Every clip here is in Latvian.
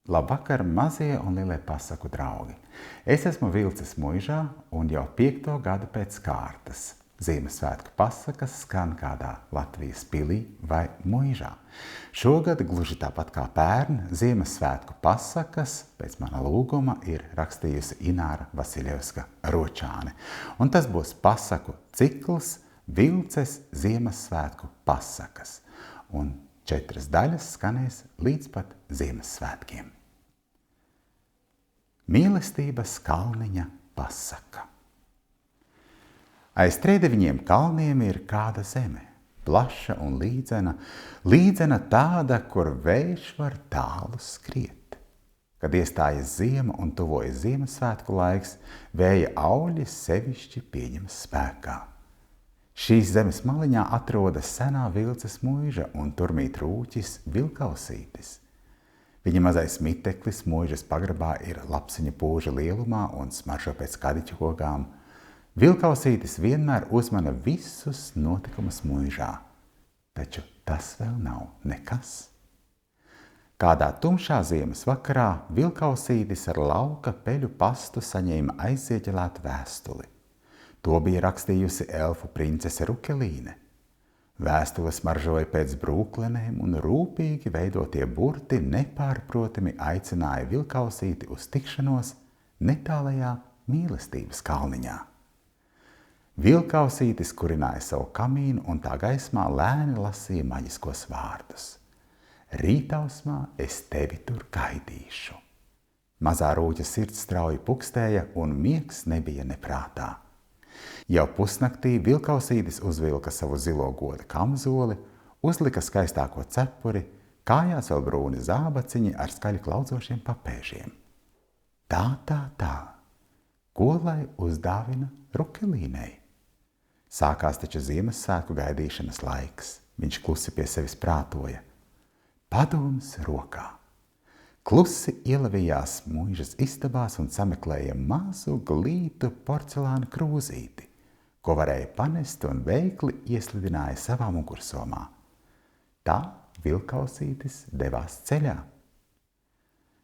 Labvakar, mazie un lielie pasaku draugi! Es esmu Vilcis Muižā un jau 5. gadu pēc kārtas. Ziemassvētku pasakas skan kādā Latvijas pilī vai muižā. Šogad, gluži tāpat kā pērn, Ziemassvētku pasakas pēc mana lūguma ir rakstījusi Ināra Vasiļevska Ročāne. Un tas būs pasaku cikls Vilces Ziemassvētku pasakas. Un 4 daļas skanēs līdz pat Ziemassvētkiem. Mīlestības kalniņa pasaka. Aiz triedeviņiem kalniem ir kāda zeme, plaša un līdzena tāda, kur vējš var tālu skriet. Kad iestājas ziema un tuvojas Ziemassvētku laiks, vēja auļi sevišķi pieņemas spēkā. Šīs zemes maliņā atrodas senā Vilces muiža un tur mīt rūķis Vilkausītis. Viņa mazais miteklis muižas pagrabā ir lapsiņa pūža lielumā un smaržo pēc kadiķu ogām. Vilkausītis vienmēr uzmana visus notikumus muižā, taču tas vēl nav nekas. Kādā tumšā ziemas vakarā Vilkausītis ar lauka peļu pastu saņēma aizieķelētu vēstuli. To bija rakstījusi elfu princese Rukelīne. Vēstule smaržoja pēc brūklenēm un rūpīgi veidotie burti nepārprotami aicināja Vilkausīti uz tikšanos netālajā mīlestības kalniņā. Vilkausītis kurināja savu kamīnu un tā gaismā lēni lasīja maģiskos vārdus. Rītausmā es tevi tur gaidīšu. Mazā rūķa sirds strauji pukstēja un miegs nebija neprātā. Jau pusnaktī Vilkausītis uzvilka savu zilo goda kamzoli, uzlika skaistāko cepuri, kājās vēl brūni zābaciņi ar skaļi klaudzošiem papēžiem. Tā, ko lai uzdāvina Rukelīnei? Sākās taču Ziemassvētku gaidīšanas laiks. Viņš klusi pie sevis prātoja. Padoms rokā. Klusi ielavījās muižas istabās un sameklēja mazu glītu porcelāna krūzīti, ko varēja panest un veikli ieslidināja savā mugursomā. Tā Vilkausītis devās ceļā.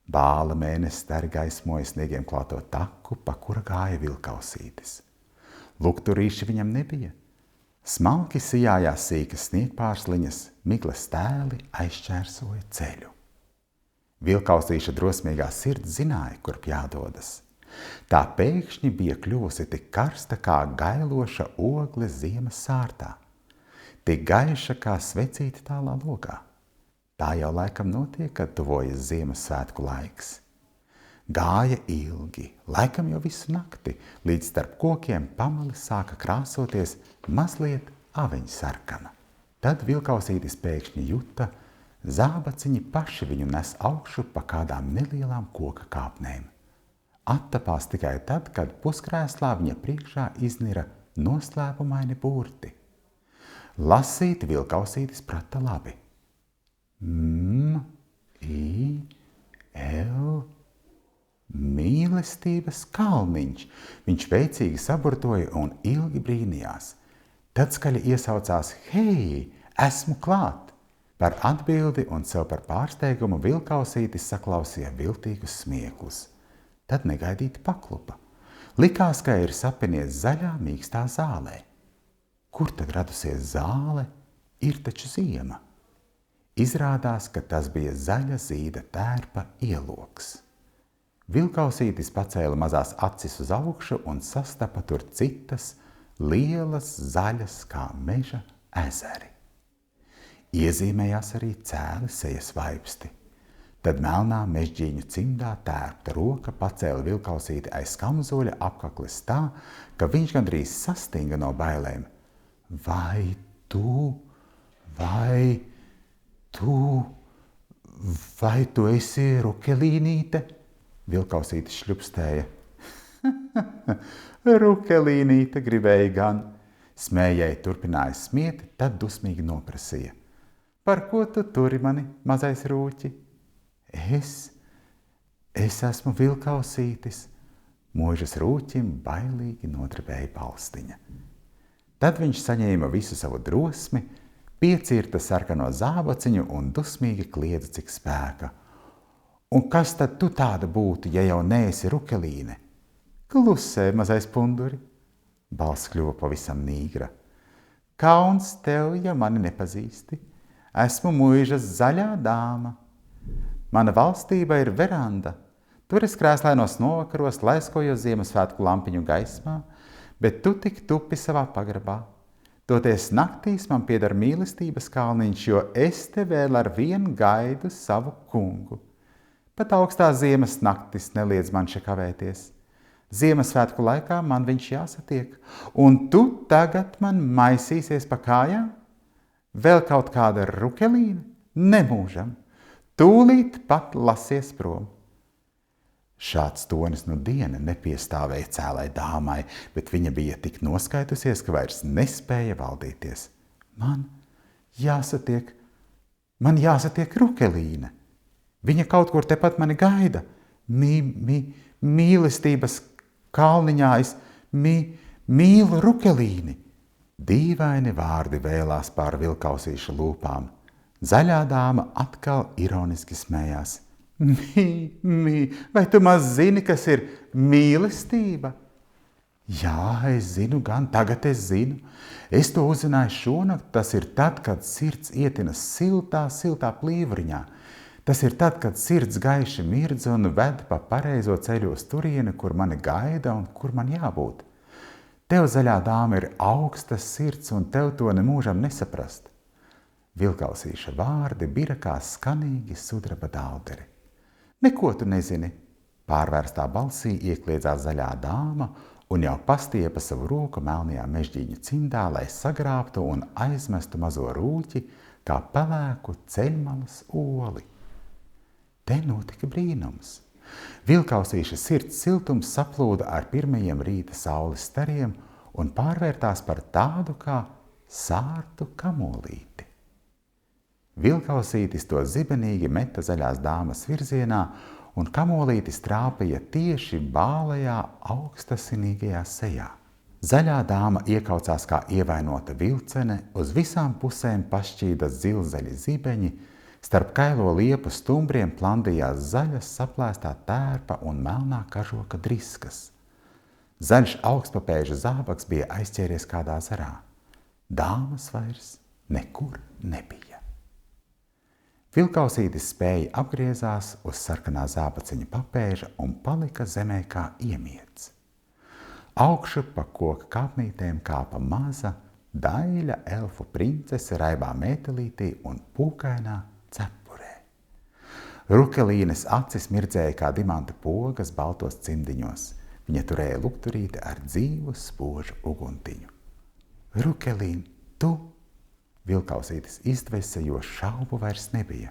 Bāla mēnesis stari gaismoja sniegiem klāto taku, pa kura gāja Vilkausītis. Lukturīši viņam nebija. Smalki sijājās sīkas sniegpārsliņas, miglas tēli aizšķērsoja ceļu. Vilkausīša drosmīgā sirds zināja, kurp jādodas. Tā pēkšņi bija kļuvusi tik karsta kā gailoša ogle ziemas sārtā, tik gaiša kā svecīte tālā logā. Tā jau laikam notiek, kad tuvojas Ziemassvētku laiks. Gāja ilgi, laikam jau visu nakti, līdz starp kokiem pamali sāka krāsoties mazliet aveņsarkana. Tad Vilkausītis pēkšņi juta, zābaciņi paši viņu nes augšu pa kādām nelielām koka kāpnēm. Attapās tikai tad, kad puskrēslā viņa priekšā iznira noslēpumaini burti. Lasīt Vilkausītis prata labi. Mīlestības kalniņš. Viņš veicīgi saburtoja un ilgi brīnījās. Tad skaļi iesaucās: Hei, esmu klāt! Par atbildi un sev par pārsteigumu Vilkausītis saklausīja viltīgus smieklus. Tad negaidīti paklupa. Likās, ka ir sapinies zaļā mīkstā zālē. Kur tad radusies zāle? Ir taču ziema. Izrādās, ka tas bija zaļa zīda tērpa ieloks. Vilkausītis pacēla mazās acis uz augšu un sastapa tur citas, lielas, zaļas kā meža ezeri. Iezīmējās arī cēli sejas vaipsti. Tad melnā mežģīņu cimdā tērpta roka pacēla Vilkausīti aiz kamzoļa apkakles tā, ka viņš gandrīz sastinga no bailēm. Vai tu esi Rukelīnīte? Vilkausītis šļupstēja. Rukelīnīte gribēja gan. Smējēji turpināja smiet, tad dusmīgi noprasīja. Par ko tu turi mani, mazais rūķi? Es esmu Vilkausītis. Muižas rūķim bailīgi nodarbēja balstiņa. Tad viņš saņēma visu savu drosmi, piecirta sarkano zābaciņu un dusmīgi kliedza cik spēka. Un kas tad tu tāda būtu, ja jau neesi Rukelīne? Klusē, mazais punduri. Balss kļuva pavisam nīgra. Kauns tev, ja mani nepazīsti. Esmu mūžas zaļā dāma. Mana valstība ir veranda. Tur es krēslainos novakaros, laiskojos Ziemassvētku lampiņu gaismā, bet tu tik tupi savā pagrabā. Toties naktīs man pieder mīlestības kalniņš, jo es te vēl ar vienu gaidu savu kungu. Pat augstā ziemas naktis neliedz man še kavēties. Ziemassvētku laikā man viņš jāsatiek, un tu tagad man maisīsies pa kājām? Vēl kaut kāda Rukelīne? Nemūžam. Tūlīt pat lasies prom. Šāds tonis nu diena nepiestāvēja cēlai dāmai, bet viņa bija tik noskaitusies, ka vairs nespēja valdīties. Man jāsatiek Rukelīne. Viņa kaut kur tepat mani gaida. Mīlestības kalniņā es mīlu Rukelīni. Dīvaini vārdi vēlās pār Vilkausīša lūpām. Zaļā dāma atkal ironiski smējās. Vai tu maz zini, kas ir mīlestība? Jā, es zinu gan, tagad es zinu. Es to uzzināju šonakt, tas ir tad, kad sirds ietina siltā plīvriņā. Tas ir tad, kad sirds gaiši mirdz un ved pa pareizo ceļu uz turieni, kur mani gaida un kur man jābūt. Tev, zaļā dāma, ir augstas sirds un tev to nemūžam nesaprast. Vilkausīša vārdi bira kā skanīgi sudraba dauderi. Neko tu nezini, pārvērstā balsī iekliedzās zaļā dāma un jau pastiepa savu roku melnajā mežģīņa cimdā, lai sagrābtu un aizmestu mazo rūķi kā pelēku ceļmalas oli. Te notika brīnums. Vilkausīša sirds siltums saplūda ar pirmajiem rīta saules stariem un pārvērtās par tādu kā sārtu kamolīti. Vilkausītis to zibenīgi meta zaļās dāmas virzienā, un kamolītis trāpīja tieši bālajā augstasinīgajā sejā. Zaļā dāma iekaucās kā ievainota vilcene, uz visām pusēm pašķīda zilzaļi zibeņi, starp kailo liepu stumbriem plandījās zaļas saplēstā tērpa un melnā kažoka driskas. Zaļš augstpapēža zābaks bija aizķēries kādā zarā. Dāmas vairs nekur nebija. Vilkausītis spēja apgriezās uz sarkanā zābaciņa papēža un palika zemē kā iemiets. Augšu pa koka kāpnītēm kāpa maza, daļa elfu princese raibā mētelītī un pūkainā cepurē. Rukelīnes acis mirdzēja kā dimanta pogas baltos cimdiņos. Viņa turēja lukturīti ar dzīvu spožu uguntiņu. Rukelīn, tu? Vilkausītis izdvesa, jo šaubu vairs nebija.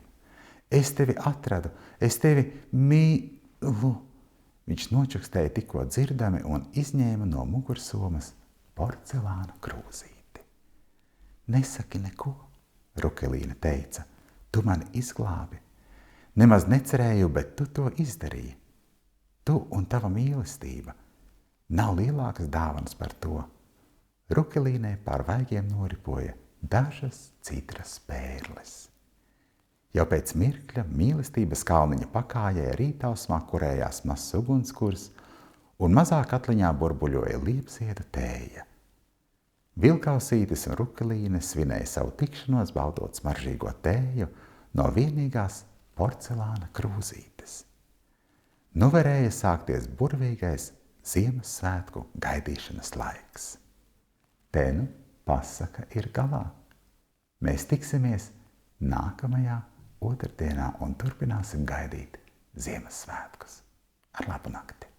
Es tevi atradu, es tevi mīlu. Viņš nočukstēja tikko dzirdami un izņēma no mugursomas porcelāna krūzīti. Nesaki neko, Rukelīne teica, tu mani izglābi. Nemaz necerēju, bet tu to izdarīji. Tu un tava mīlestība. Nav lielākas dāvanas par to. Rukelīnē pār vaigiem noripoja dažas citras pērles. Jau pēc mirkļa mīlestības kalniņa pakājai rītausmā kurējās mazs ugunskurs un mazā katliņā burbuļoja liepziedu tēja. Vilkausītis un Rukelīne svinēja savu tikšanos, baudot smaržīgo tēju no vienīgās porcelāna krūzītes. Nu varēja sākties burvīgais Ziemassvētku gaidīšanas laiks. Te nu pasaka ir galā. Mēs tiksimies nākamajā otrdienā un turpināsim gaidīt Ziemassvētkus. Ar labu nakti!